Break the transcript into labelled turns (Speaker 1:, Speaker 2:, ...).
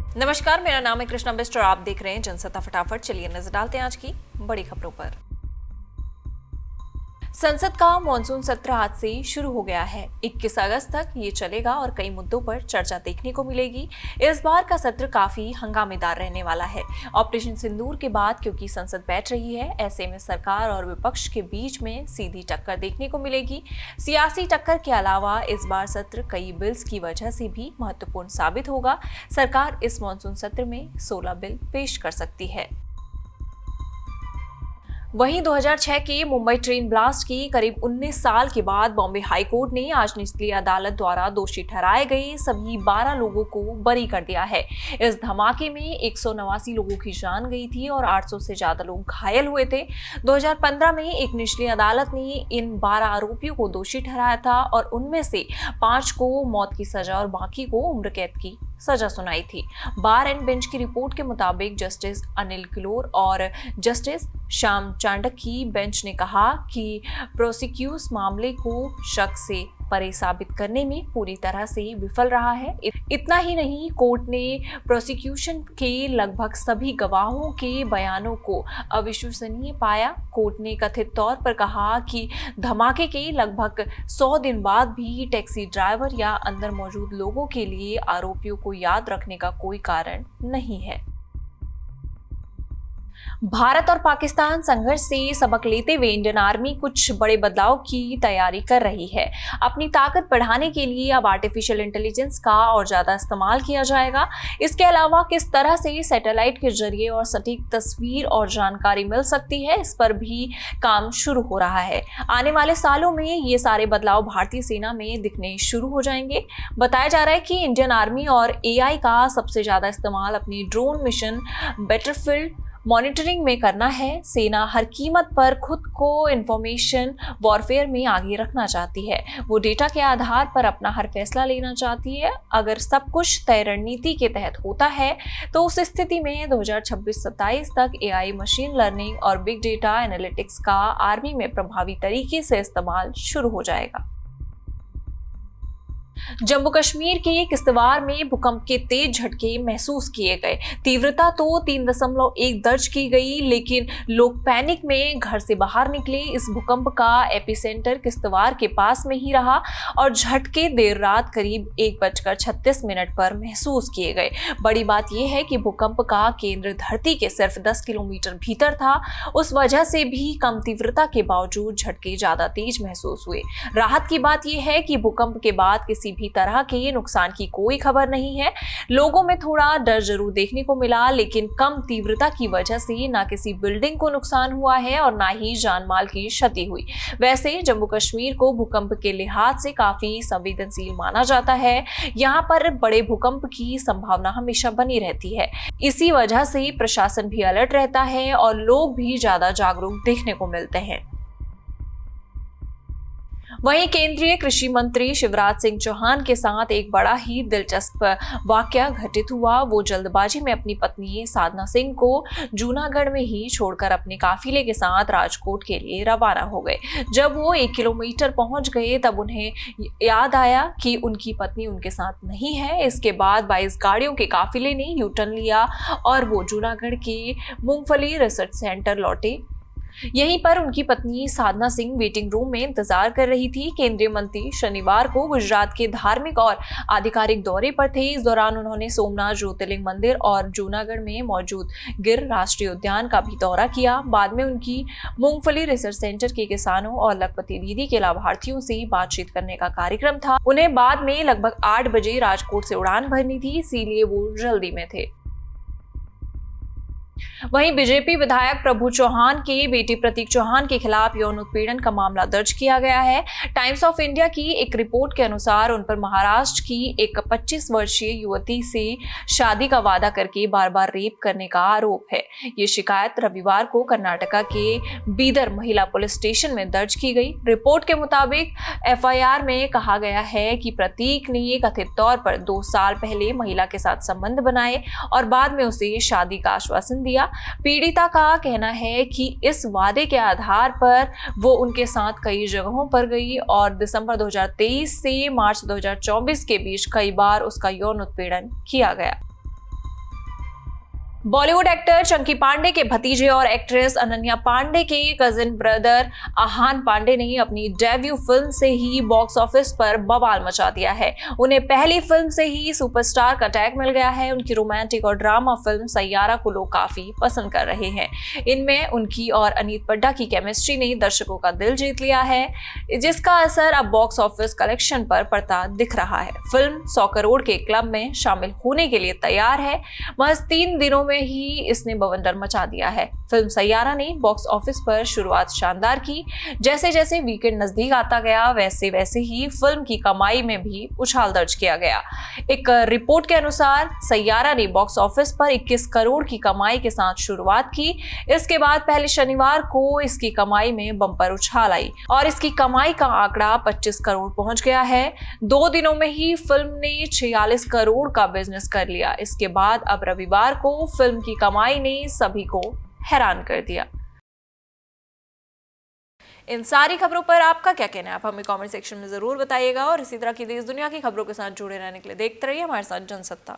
Speaker 1: नमस्कार, मेरा नाम है कृष्णा बिस्ट और आप देख रहे हैं जनसत्ता फटाफट। चलिए नजर डालते हैं आज की बड़ी खबरों पर। संसद का मानसून सत्र आज से शुरू हो गया है। 21 अगस्त तक ये चलेगा और कई मुद्दों पर चर्चा देखने को मिलेगी। इस बार का सत्र काफी हंगामेदार रहने वाला है। ऑपरेशन सिंदूर के बाद क्योंकि संसद बैठ रही है, ऐसे में सरकार और विपक्ष के बीच में सीधी टक्कर देखने को मिलेगी। सियासी टक्कर के अलावा इस बार सत्र कई बिल्स की वजह से भी महत्वपूर्ण साबित होगा। सरकार इस मानसून सत्र में 16 बिल पेश कर सकती है। वहीं 2006 के मुंबई ट्रेन ब्लास्ट की करीब 19 साल के बाद बॉम्बे हाई कोर्ट ने आज निचली अदालत द्वारा दोषी ठहराए गए सभी 12 लोगों को बरी कर दिया है। इस धमाके में 189 लोगों की जान गई थी और 800 से ज्यादा लोग घायल हुए थे। 2015 में एक निचली अदालत ने इन 12 आरोपियों को दोषी ठहराया था और उनमें से 5 को मौत की सजा और बाकी को उम्र कैद की सजा सुनाई थी। बार एंड बेंच की रिपोर्ट के मुताबिक जस्टिस अनिल किलोर और जस्टिस श्याम चांडक की बेंच ने कहा कि प्रोसिक्यूस मामले को शक से परे साबित करने में पूरी तरह से विफल रहा है। इतना ही नहीं, कोर्ट ने प्रोसिक्यूशन के लगभग सभी गवाहों के बयानों को अविश्वसनीय पाया। कोर्ट ने कथित तौर पर कहा कि धमाके के लगभग 100 दिन बाद भी टैक्सी ड्राइवर या अंदर मौजूद लोगों के लिए आरोपियों को याद रखने का कोई कारण नहीं है। भारत और पाकिस्तान संघर्ष से सबक लेते हुए इंडियन आर्मी कुछ बड़े बदलाव की तैयारी कर रही है। अपनी ताकत बढ़ाने के लिए अब आर्टिफिशियल इंटेलिजेंस का और ज्यादा इस्तेमाल किया जाएगा। इसके अलावा किस तरह से सैटेलाइट के जरिए और सटीक तस्वीर और जानकारी मिल सकती है, इस पर भी काम शुरू हो रहा है। आने वाले सालों में ये सारे बदलाव भारतीय सेना में दिखने शुरू हो जाएंगे। बताया जा रहा है कि इंडियन आर्मी और AI का सबसे ज्यादा इस्तेमाल अपनी ड्रोन मिशन बैटलफील्ड मॉनिटरिंग में करना है। सेना हर कीमत पर खुद को इंफॉर्मेशन वॉरफेयर में आगे रखना चाहती है। वो डेटा के आधार पर अपना हर फैसला लेना चाहती है। अगर सब कुछ तय रणनीति के तहत होता है तो उस स्थिति में 2026-27 तक AI, मशीन लर्निंग और बिग डेटा एनालिटिक्स का आर्मी में प्रभावी तरीके से इस्तेमाल शुरू हो जाएगा। जम्मू कश्मीर के किश्तवाड़ में भूकंप के तेज झटके महसूस किए गए। तीव्रता तो 3.1 दर्ज की गई, लेकिन लोग पैनिक में घर से बाहर निकले। इस भूकंप का एपिसेंटर किश्तवाड़ के पास में ही रहा और झटके देर रात करीब 1:36 पर महसूस किए गए। बड़ी बात यह है कि भूकंप का केंद्र धरती के सिर्फ 10 किलोमीटर भीतर था। उस वजह से भी कम तीव्रता के बावजूद झटके ज्यादा तेज महसूस हुए। राहत की बात यह है कि भूकंप के बाद किसी भी तरह के नुकसान की कोई खबर नहीं है। लोगों में थोड़ा डर जरूर देखने को मिला, लेकिन कम तीव्रता की वजह से ना किसी बिल्डिंग को नुकसान हुआ है और ना ही जान माल की क्षति हुई। वैसे जम्मू कश्मीर को भूकंप के लिहाज से काफी संवेदनशील माना जाता है। यहाँ पर बड़े भूकंप की संभावना हमेशा बनी रहती है। इसी वजह से प्रशासन भी अलर्ट रहता है और लोग भी ज्यादा जागरूक देखने को मिलते हैं। वहीं केंद्रीय कृषि मंत्री शिवराज सिंह चौहान के साथ एक बड़ा ही दिलचस्प वाकया घटित हुआ। वो जल्दबाजी में अपनी पत्नी साधना सिंह को जूनागढ़ में ही छोड़कर अपने काफिले के साथ राजकोट के लिए रवाना हो गए। जब वो 1 किलोमीटर पहुंच गए तब उन्हें याद आया कि उनकी पत्नी उनके साथ नहीं है। इसके बाद 22 गाड़ियों के काफिले ने यू टर्न लिया और वो जूनागढ़ के मूंगफली रिसर्च सेंटर लौटे। यहीं पर उनकी पत्नी साधना सिंह वेटिंग रूम में इंतजार कर रही थी। केंद्रीय मंत्री शनिवार को गुजरात के धार्मिक और आधिकारिक दौरे पर थे। इस दौरान उन्होंने सोमनाथ ज्योतिर्लिंग मंदिर और जूनागढ़ में मौजूद गिर राष्ट्रीय उद्यान का भी दौरा किया। बाद में उनकी मूंगफली रिसर्च सेंटर के किसानों और लखपति दीदी के लाभार्थियों से बातचीत करने का कार्यक्रम था। उन्हें बाद में लगभग 8 बजे राजकोट से उड़ान भरनी थी, इसीलिए वो जल्दी में थे। वहीं बीजेपी विधायक प्रभु चौहान के बेटी प्रतीक चौहान के खिलाफ यौन उत्पीड़न का मामला दर्ज किया गया है। टाइम्स ऑफ इंडिया की एक रिपोर्ट के अनुसार उन पर महाराष्ट्र की एक 25 वर्षीय युवती से शादी का वादा करके बार बार रेप करने का आरोप है। ये शिकायत रविवार को कर्नाटका के बीदर महिला पुलिस स्टेशन में दर्ज की गई। रिपोर्ट के मुताबिक FIR में कहा गया है कि प्रतीक ने कथित तौर पर 2 साल पहले महिला के साथ संबंध बनाए और बाद में उसे शादी का आश्वासन दिया। पीड़िता का कहना है कि इस वादे के आधार पर वो उनके साथ कई जगहों पर गई और दिसंबर 2023 से मार्च 2024 के बीच कई बार उसका यौन उत्पीड़न किया गया। बॉलीवुड एक्टर चंकी पांडे के भतीजे और एक्ट्रेस अनन्या पांडे के कजिन ब्रदर आहान पांडे ने अपनी डेब्यू फिल्म से ही बॉक्स ऑफिस पर बवाल मचा दिया है। उन्हें पहली फिल्म से ही सुपरस्टार का टैग मिल गया है। उनकी रोमांटिक और ड्रामा फिल्म सैयारा को लोग काफी पसंद कर रहे हैं। इनमें उनकी और अनीत पड्डा की केमिस्ट्री ने दर्शकों का दिल जीत लिया है, जिसका असर अब बॉक्स ऑफिस कलेक्शन पर पड़ता दिख रहा है। फिल्म 100 करोड़ के क्लब में शामिल होने के लिए तैयार है। महज 3 दिनों में ही इसने बवंडर मचा दिया है। फिल्म सैयारा ने बॉक्स ऑफिस पर शुरुआत शानदार की। जैसे जैसे वीकेंड नजदीक आता गया, वैसे वैसे ही फिल्म की कमाई में भी उछाल दर्ज किया गया। एक रिपोर्ट के अनुसार सैयारा ने बॉक्स ऑफिस पर 21 करोड़ की कमाई के साथ शुरुआत की। इसके बाद पहले शनिवार को इसकी कमाई में बम्पर उछाल आई और इसकी कमाई का आंकड़ा 25 करोड़ पहुंच गया है। 2 दिनों में ही फिल्म ने 46 करोड़ का बिजनेस कर लिया। इसके बाद अब रविवार को फिल्म की कमाई ने सभी को हैरान कर दिया। इन सारी खबरों पर आपका क्या कहना है, आप हमें कमेंट सेक्शन में जरूर बताइएगा और इसी तरह की देश दुनिया की खबरों के साथ जुड़े रहने के लिए देखते रहिए हमारे साथ जनसत्ता।